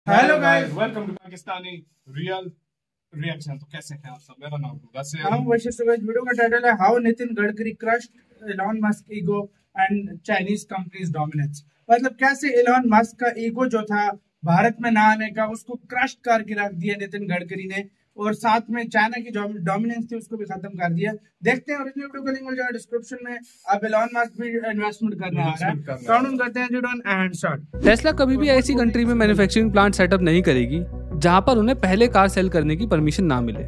Hello guys, welcome to Pakistani real reaction. तो कैसे हैं आप सब? मेरा नाम होगा से हम वैसे सुबह वीडियो का टाइटल है how Nitin Gadkari crushed Elon Musk ego and Chinese companies dominance. मतलब कैसे एलन मस्क का ईगो जो था भारत में ना आने का, उसको क्रश करके रख दिया नितिन गडकरी ने, और साथ में चाइना की जो डोमिनेंस थी उसको भी खत्म कर दिया। देखते हैं ओरिजिनल वीडियो का लिंक मिल जाएगा डिस्क्रिप्शन में। अब एलन मस्क भी इन्वेस्टमेंट करने आ रहा है। काउंट करते हैं जुड़न एंड शॉट। टेस्ला कभी भी ऐसी कंट्री में मैन्युफैक्चरिंग प्लांट सेटअप नहीं करेगी जहां पर उन्हें पहले कार सेल करने की परमिशन ना मिले।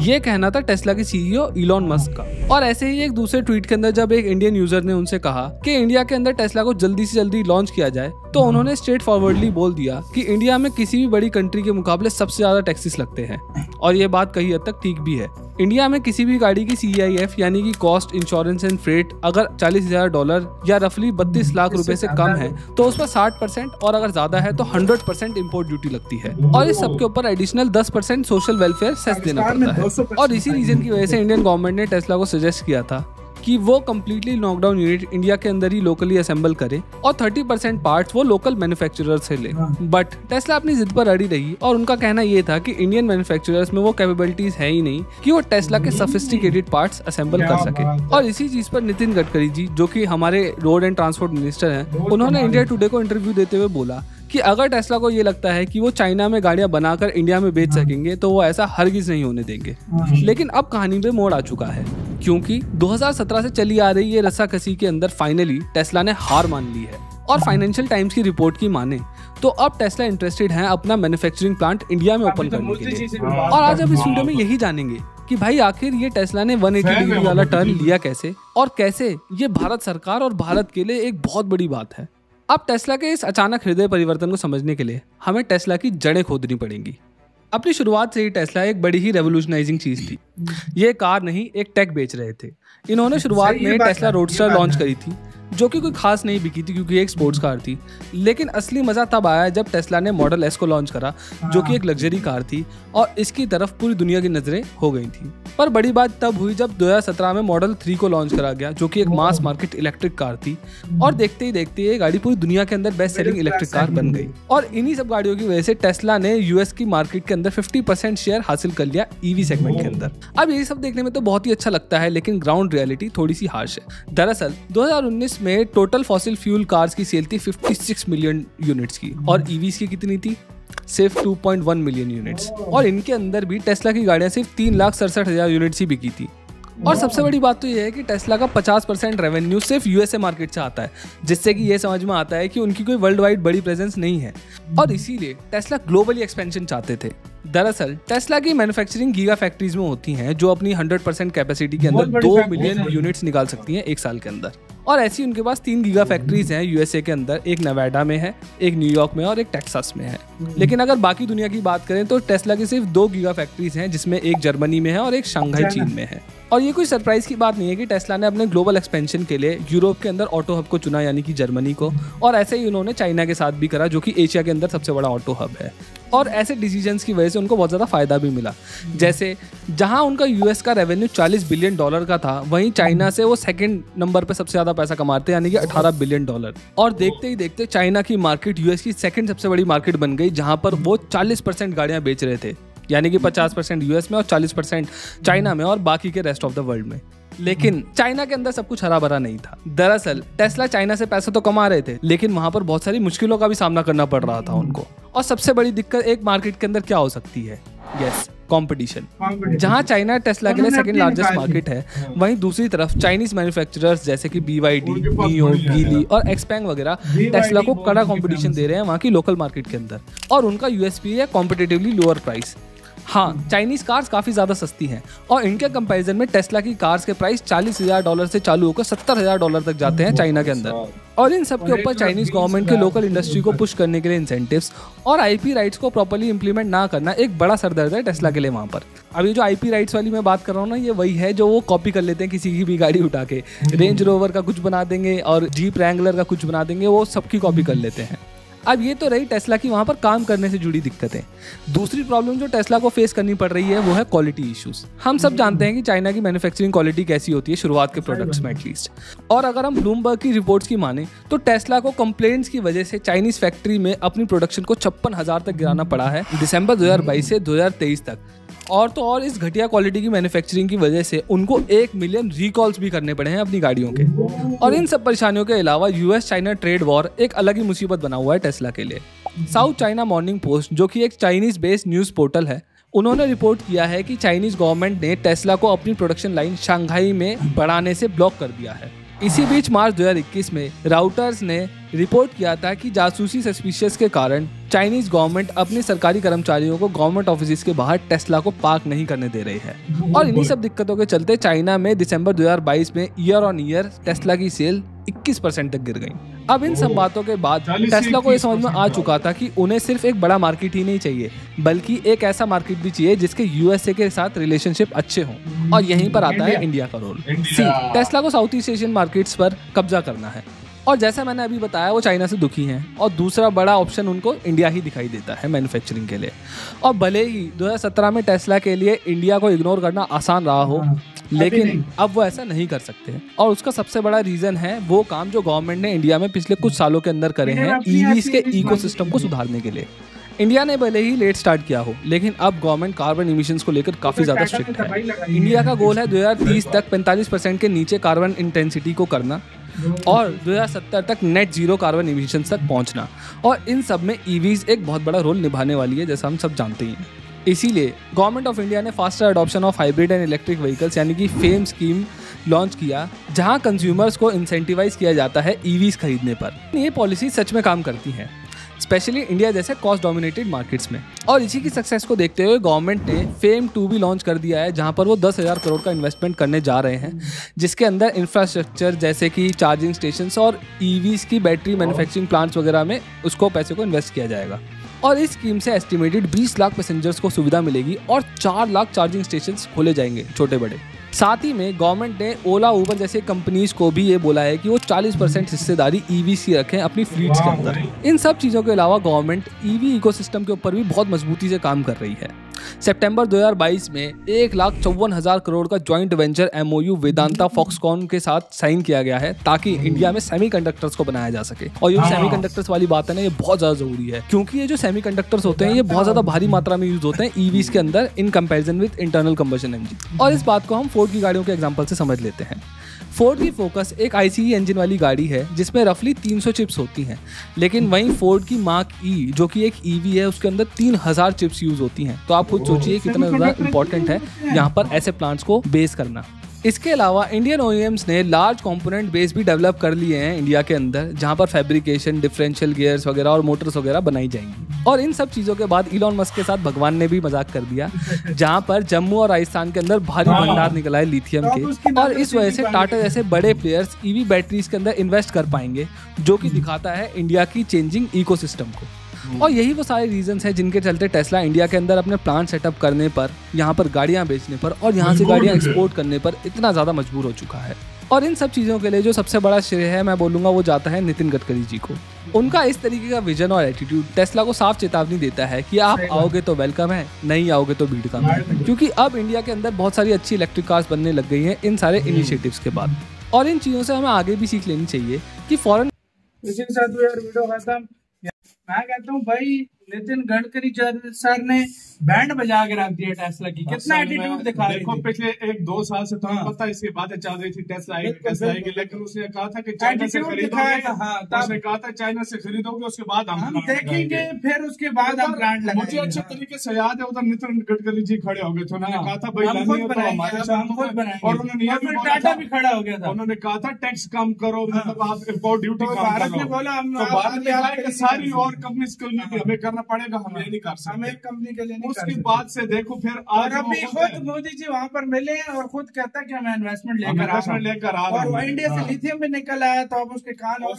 ये कहना था टेस्ला के सीईओ इलॉन मस्क का। और ऐसे ही एक दूसरे ट्वीट के अंदर जब एक इंडियन यूजर ने उनसे कहा कि इंडिया के अंदर टेस्ला को जल्दी से जल्दी लॉन्च किया जाए, तो उन्होंने स्ट्रेट फॉरवर्डली बोल दिया कि इंडिया में किसी भी बड़ी कंट्री के मुकाबले सबसे ज्यादा टैक्सेस लगते हैं। और ये बात कहीं हद तक ठीक भी है। इंडिया में किसी भी गाड़ी की CIF यानी कि कॉस्ट, इंश्योरेंस एंड फ्रेट अगर $40,000 या रफली 32 लाख रुपए से कम है तो उस पर 60%, और अगर ज्यादा है तो 100% इम्पोर्ट ड्यूटी लगती है। और इस सबके ऊपर एडिशनल 10% सोशल वेलफेयर सेस देना पड़ता है। और इसी रीजन की वजह से इंडियन गवर्नमेंट ने टेस्ला को सजेस्ट किया था कि वो कम्प्लीटली नॉकडाउन यूनिट इंडिया के अंदर ही लोकली असेंबल करे और 30% पार्ट्स वो लोकल मैन्युफैक्चरर से ले। बट टेस्ला अपनी जिद पर अड़ी रही और उनका कहना ये था कि इंडियन मैन्युफैक्चरर्स में वो कैपेबिलिटीज है ही नहीं कि वो टेस्ला के सोफिस्टिकेटेड पार्ट्स असेंबल कर सके। और इसी चीज पर नितिन गडकरी जी, जो कि हमारे रोड एंड ट्रांसपोर्ट मिनिस्टर हैं, उन्होंने इंडिया टुडे को इंटरव्यू देते हुए बोला कि अगर टेस्ला को ये लगता है कि वो चाइना में गाड़ियां बनाकर इंडिया में बेच सकेंगे तो वो ऐसा हरगिज नहीं होने देंगे। लेकिन अब कहानी में मोड़ आ चुका है, क्योंकि 2017 से चली आ रही ये रस्साकसी के अंदर फाइनली टेस्ला ने हार मान ली है। और फाइनेंशियल टाइम्स की रिपोर्ट की माने तो अब टेस्ला इंटरेस्टेड है अपना मैन्युफैक्चरिंग प्लांट इंडिया में ओपन करने के लिए। और आज अब इस वीडियो में यही जानेंगे कि भाई आखिर ये टेस्ला ने 180 डिग्री वाला टर्न लिया कैसे, और कैसे ये भारत सरकार और भारत के लिए एक बहुत बड़ी बात है। अब टेस्ला के इस अचानक हृदय परिवर्तन को समझने के लिए हमें टेस्ला की जड़ें खोदनी पड़ेंगी। अपनी शुरुआत से ही टेस्ला एक बड़ी ही रेवोल्यूशनाइजिंग चीज थी। ये कार नहीं, एक टेक बेच रहे थे। इन्होंने शुरुआत में टेस्ला रोडस्टर लॉन्च करी थी, जो कि कोई खास नहीं बिकी थी क्योंकि एक स्पोर्ट्स कार थी। लेकिन असली मजा तब आया जब टेस्ला ने मॉडल S को लॉन्च करा, जो कि एक लग्जरी कार थी और इसकी तरफ पूरी दुनिया की नजरें हो गई थी। पर बड़ी बात तब हुई जब 2017 में मॉडल 3 को लॉन्च करा गया, जो कि एक मास मार्केट इलेक्ट्रिक कार थी। और देखते ही देखते ये गाड़ी पूरी दुनिया के अंदर बेस्ट सेलिंग इलेक्ट्रिक कार बन गई। और इन्हीं सब गाड़ियों की वजह से टेस्ला ने US की मार्केट के अंदर 50% शेयर हासिल कर लिया EV सेगमेंट के अंदर। अब ये सब देखने में तो बहुत ही अच्छा लगता है, लेकिन ग्राउंड रियलिटी थोड़ी सी हार्श है। दरअसल 2019 में टोटल फॉसिल फ्यूल कार्स की सेल थी 56 मिलियन यूनिट्स की, और EVs की कितनी थी? सिर्फ 2.1 मिलियन यूनिट्स। और इनके अंदर भी टेस्ला की गाड़ियां सिर्फ 3,67,000 यूनिट्स ही बिकी थी। और सबसे बड़ी बात तो ये है कि टेस्ला का 50% रेवेन्यू सिर्फ USA मार्केट से आता है, जिससे कि ये समझ में आता है कि उनकी कोई वर्ल्ड वाइड बड़ी प्रेजेंस नहीं है। और इसीलिए टेस्ला ग्लोबली एक्सपेंशन चाहते थे। दरअसल टेस्ला की मैन्युफैक्चरिंग गीगा फैक्ट्रीज में होती हैं, जो अपनी 100% कैपेसिटी के अंदर 2 मिलियन यूनिट्स निकाल सकती हैं एक साल के अंदर। और ऐसी उनके पास 3 गीगा फैक्ट्रीज हैं USA के अंदर, एक नेवाडा में है, एक न्यूयॉर्क में और एक टेक्सास में है। लेकिन अगर बाकी दुनिया की बात करें तो टेस्ला की सिर्फ 2 गीगा फैक्ट्रीज हैं, जिसमें एक जर्मनी में है और एक शंघाई चीन में है। और ये कोई सरप्राइज की बात नहीं है कि टेस्ला ने अपने ग्लोबल एक्सपेंशन के लिए यूरोप के अंदर ऑटो हब को चुना, यानी कि जर्मनी को। और ऐसे ही उन्होंने चाइना के साथ भी करा, जो कि एशिया के अंदर सबसे बड़ा ऑटो हब है। और ऐसे डिसीजंस की वजह से उनको बहुत ज़्यादा फायदा भी मिला। जैसे जहां उनका US का रेवेन्यू $40 बिलियन का था, वहीं चाइना से वो सेकंड नंबर पे सबसे ज़्यादा पैसा कमाते हैं, यानी कि $18 बिलियन। और देखते ही देखते चाइना की मार्केट US की सेकंड सबसे बड़ी मार्केट बन गई, जहां पर वो 40% गाड़ियां बेच रहे थे, यानी कि 50% US में और 40% चाइना में और बाकी के रेस्ट ऑफ द वर्ल्ड में। लेकिन चाइना के अंदर सब कुछ हरा भरा नहीं था। दरअसल टेस्ला चाइना से पैसे तो कमा रहे थे, लेकिन वहां पर बहुत सारी मुश्किलों का भी सामना करना पड़ रहा था उनको। और सबसे बड़ी दिक्कत एक मार्केट के अंदर क्या हो सकती है? Yes, competition. जहां चाइना टेस्ला के लिए सेकंड लार्जेस्ट मार्केट है, वहीं दूसरी तरफ चाइनीज मैन्युफैक्चरर्स जैसे कि BYD, नियो, गीली और एक्सपैंग वगैरह टेस्ला को कड़ा कंपटीशन दे रहे हैं वहां की लोकल मार्केट के अंदर। और उनका USP है कॉम्पिटिटिवली लोअर प्राइस। हाँ, चाइनीज कार्स काफी ज्यादा सस्ती हैं और इनके कंपैरिजन में टेस्ला की कार्स के प्राइस $40,000 से चालू होकर $70,000 तक जाते हैं चाइना के अंदर। और इन सब के ऊपर चाइनीज गवर्नमेंट के लोकल इंडस्ट्री को पुश करने के लिए इंसेंटिव्स और IP राइट्स को प्रॉपर्ली इंप्लीमेंट ना करना एक बड़ा सरदर्द है टेस्ला के लिए वहाँ पर। अब ये जो IP राइट्स वाली मैं बात कर रहा हूँ ना, ये वही है जो वो कॉपी कर लेते हैं किसी की भी गाड़ी उठा के। रेंज रोवर का कुछ बना देंगे और जीप रैंगलर का कुछ बना देंगे, वो सबकी कॉपी कर लेते हैं। अब ये तो रही टेस्ला की वहां पर काम करने से जुड़ी दिक्कतें। दूसरी प्रॉब्लम जो टेस्ला को फेस करनी पड़ रही है वो है क्वालिटी इश्यूज। हम सब जानते हैं कि चाइना की मैन्युफैक्चरिंग क्वालिटी कैसी होती है शुरुआत के प्रोडक्ट्स में एटलीस्ट। और अगर हम ब्लूमबर्ग की रिपोर्ट्स की माने तो टेस्ला को कंप्लेंट्स की वजह से चाइनीज फैक्ट्री में अपनी प्रोडक्शन को 56,000 तक गिराना पड़ा है दिसंबर 2022 से 2023 तक। और तो और इस घटिया क्वालिटी की मैन्युफैक्चरिंग की वजह से उनको 1 मिलियन रिकॉल्स भी करने पड़े हैं अपनी गाड़ियों के। और इन सब परेशानियों के अलावा यूएस चाइना ट्रेड वॉर एक अलग ही मुसीबत बना हुआ है टेस्ला के लिए। साउथ चाइना मॉर्निंग पोस्ट, जो कि एक चाइनीज बेस्ड न्यूज पोर्टल है, उन्होंने रिपोर्ट किया है कि चाइनीज गवर्नमेंट ने टेस्ला को अपनी प्रोडक्शन लाइन शंघाई में बढ़ाने से ब्लॉक कर दिया है। इसी बीच मार्च 2021 में राउटर्स ने रिपोर्ट किया था कि जासूसी सस्पिशियस के कारण चाइनीज गवर्नमेंट अपने सरकारी कर्मचारियों को गवर्नमेंट ऑफिस के बाहर टेस्ला को पार्क नहीं करने दे रही है। और इन्हीं सब दिक्कतों के चलते चाइना में दिसंबर 2022 में ईयर ऑन ईयर टेस्ला की सेल 21% तक गिर गई। अब इन सब बातों के बाद टेस्ला को ये समझ में आ चुका था कि उन्हें सिर्फ एक बड़ा मार्केट ही नहीं चाहिए, बल्कि एक ऐसा मार्केट भी चाहिए जिसके यूएसए के साथ रिलेशनशिप अच्छे हों। और यहीं पर आता है इंडिया का रोल। टेस्ला को साउथ ईस्ट एशियन मार्केट्स पर कब्जा करना है। और जैसा मैंने अभी बताया वो चाइना से दुखी हैं और दूसरा बड़ा ऑप्शन उनको इंडिया ही दिखाई देता है मैन्युफैक्चरिंग के लिए। और भले ही 2017 में टेस्ला के लिए इंडिया को इग्नोर करना आसान रहा हो, लेकिन अब वो ऐसा नहीं कर सकते। और उसका सबसे बड़ा रीजन है वो काम जो गवर्नमेंट ने इंडिया में पिछले कुछ सालों के अंदर करे हैं ईवीज के इकोसिस्टम को सुधारने के लिए। इंडिया ने भले ही लेट स्टार्ट किया हो, लेकिन अब गवर्नमेंट कार्बन इमिशंस को लेकर काफी ज्यादा स्ट्रिक्ट है। इंडिया का गोल है 2030 तक 45% के नीचे कार्बन इंटेंसिटी को करना और 2070 तक नेट जीरो कार्बन इमिशंस तक पहुंचना। और इन सब में ईवीज एक बहुत बड़ा रोल निभाने वाली है, जैसा हम सब जानते ही हैं। इसीलिए गवर्नमेंट ऑफ इंडिया ने faster adoption of hybrid and electric vehicles यानी कि फेम स्कीम लॉन्च किया, जहां कंज्यूमर्स को इंसेंटिवाइज किया जाता है ईवीज खरीदने पर। ये पॉलिसी सच में काम करती है, स्पेशली इंडिया जैसे कॉस्ट डोमिनेटेड मार्केट्स में। और इसी की सक्सेस को देखते हुए गवर्नमेंट ने फेम 2 भी लॉन्च कर दिया है, जहां पर वो 10,000 करोड़ का इन्वेस्टमेंट करने जा रहे हैं, जिसके अंदर इंफ्रास्ट्रक्चर जैसे कि चार्जिंग स्टेशंस और ईवीज की बैटरी मैन्युफैक्चरिंग प्लांट्स वगैरह में उसको पैसे को इन्वेस्ट किया जाएगा। और इस स्कीम से एस्टिमेटेड 20 लाख पैसेंजर्स को सुविधा मिलेगी और 4 लाख चार्जिंग स्टेशंस खोले जाएंगे छोटे बड़े। साथ ही में गवर्नमेंट ने ओला उबर जैसे कंपनीज को भी ये बोला है कि वो 40% हिस्सेदारी ईवी की रखें अपनी फ्लीट्स के अंदर। इन सब चीज़ों के अलावा गवर्नमेंट ईवी इकोसिस्टम के ऊपर भी बहुत मजबूती से काम कर रही है। सितंबर 2022 में 1,54,000 करोड़ का joint venture MOU Vedanta Foxconn के साथ साइन किया गया है, ताकि इंडिया में सेमीकंडक्टर्स को बनाया जा सके। और ये सेमीकंडक्टर्स वाली बात है ना, ये बहुत ज़्यादा जरूरी है, क्योंकि ये जो सेमीकंडक्टर्स होते हैं ये बहुत ज़्यादा भारी मात्रा में यूज होते हैं ईवीज के अंदर in comparison with internal combustion engine. और इस बात को हम फोर्ड की गाड़ियों के एग्जांपल से समझ लेते हैं। फोर्ड की फोकस एक ICE इंजन वाली गाड़ी है जिसमें रफली 300 चिप्स होती हैं, लेकिन वहीं फोर्ड की मार्क E जो कि एक EV है उसके अंदर 3,000 चिप्स यूज होती हैं। तो आप खुद सोचिए कितना ज़्यादा इंपॉर्टेंट है यहाँ पर ऐसे प्लांट्स को बेस करना। इसके अलावा इंडियन OEMs ने लार्ज कंपोनेंट बेस भी डेवलप कर लिए हैं इंडिया के अंदर, जहां पर फैब्रिकेशन, डिफरेंशियल गियर्स वगैरह और मोटर्स वगैरह बनाई जाएंगी। और इन सब चीज़ों के बाद इलॉन मस्क के साथ भगवान ने भी मजाक कर दिया, जहां पर जम्मू और राजस्थान के अंदर भारी भंडार निकला है लिथियम के। और इस वजह से टाटा जैसे बड़े प्लेयर्स EV बैटरीज के अंदर इन्वेस्ट कर पाएंगे, जो कि दिखाता है इंडिया की चेंजिंग इकोसिस्टम को। और यही वो सारे रीजंस हैं जिनके चलते टेस्ला इंडिया के अंदर अपने प्लांट सेटअप करने पर, यहाँ पर गाड़ियाँ बेचने पर और यहाँ से गाड़ियाँ एक्सपोर्ट करने पर इतना ज़्यादा मजबूर हो चुका है। और इन सब चीज़ों के लिए जो सबसे बड़ा श्रेय है मैं बोलूँगा वो जाता है नितिन गडकरी जी को। उनका इस तरीके का विजन और एटीट्यूड टेस्ला को साफ चेतावनी देता है कि आप आओगे तो वेलकम है, नहीं आओगे तो भीड़ कम है। क्योंकि अब इंडिया के अंदर बहुत सारी अच्छी इलेक्ट्रिक कार्स बनने लग गई हैं इन सारे इनिशिएटिव्स के बाद। और इन चीज़ों से हमें आगे भी सीख लेनी चाहिए कि फॉरेन। मैं कहता हूँ भाई नितिन गडकरी सर ने बैंड बजा के रख दिया टेस्ला की, कितना एटीट्यूड दिखा रहे थे। पिछले 1-2 साल से तुम्हें पता है इसकी बातें चल रही थी टेस्ला आएगी, लेकिन उसने कहा था कि चाइना से खरीदोगे, उसने कहा था चाइना से खरीदोगे उसके बाद हम देखेंगे, फिर उसके बाद हम ब्रांड लगाएंगे। मुझे अच्छे तरीके से याद है उधर नितिन गडकरी जी खड़े हो गए थे, उन्होंने कहा था भाई हमारे साथ, और उन्होंने टाटा भी खड़ा हो गया था, उन्होंने कहा था टैक्स कम करो, मतलब आप इम्पोर्ट ड्यूटी भारत ने बोला भारत ने सारी और कंपनीज को हमें करना पड़ेगा, हम ये नहीं कर सकते, हम एक कंपनी के लिए नहीं कर उसके सकते। बाद से देखो फिर और अभी खुद मोदी जी वहाँ पर मिले और खुद कहता है कि मैं इन्वेस्टमेंट लेकर आ रहा हूँ, और इंडिया से लिथियम भी निकल आया, तो अब उसके कान और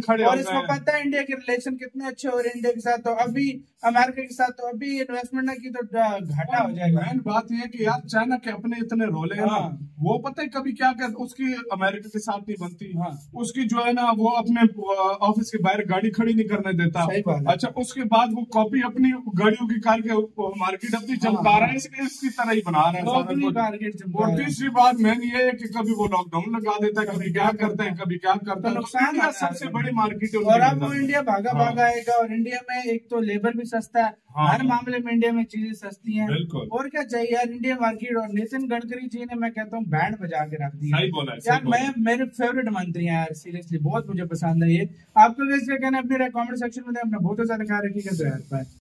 खड़े, और इसको पता है इंडिया के रिलेशन कितने अच्छे हो रहे हैं इंडिया के साथ, तो अभी अमेरिका के साथ, तो अभी इन्वेस्टमेंट ना की तो घाटा हो जाएगा। मेन बात यह है कि यार चाइना के अपने इतने रोले हैं ना, वो पता है कभी क्या कहते, उसकी अमेरिका के साथ नहीं बनती, उसकी जो है ना वो अपने ऑफिस के बाहर गाड़ी खड़ी नहीं करने देता। अच्छा, उसके बाद वो कॉपी अपनी गाड़ियों की कार के मार्केट अपनी चमका रहा है, इसलिए इसकी तरह ही बना रहा है। और तीसरी बात मेन ये है कि कभी वो लॉकडाउन लगा देता है, कभी क्या करते हैं, कभी क्या करता है, नुकसान सबसे बड़ी मार्केट है। और अब वो इंडिया भागा भागा आएगा, और इंडिया में एक तो लेबर भी सस्ता है, हर मामले में इंडिया में चीजें सस्ती हैं, और क्या चाहिए यार इंडिया मार्केट। और नितिन गडकरी जी ने, मैं कहता हूँ, बैंड बजा के रख दिया यार। मैं मेरे फेवरेट मंत्री हैं यार, सीरियसली बहुत मुझे पसंद है ये। आपको कैसे कहना है अपने कमेंट सेक्शन में, अपना बहुत ज्यादा ख्याल रखिएगा। तो यार बाय।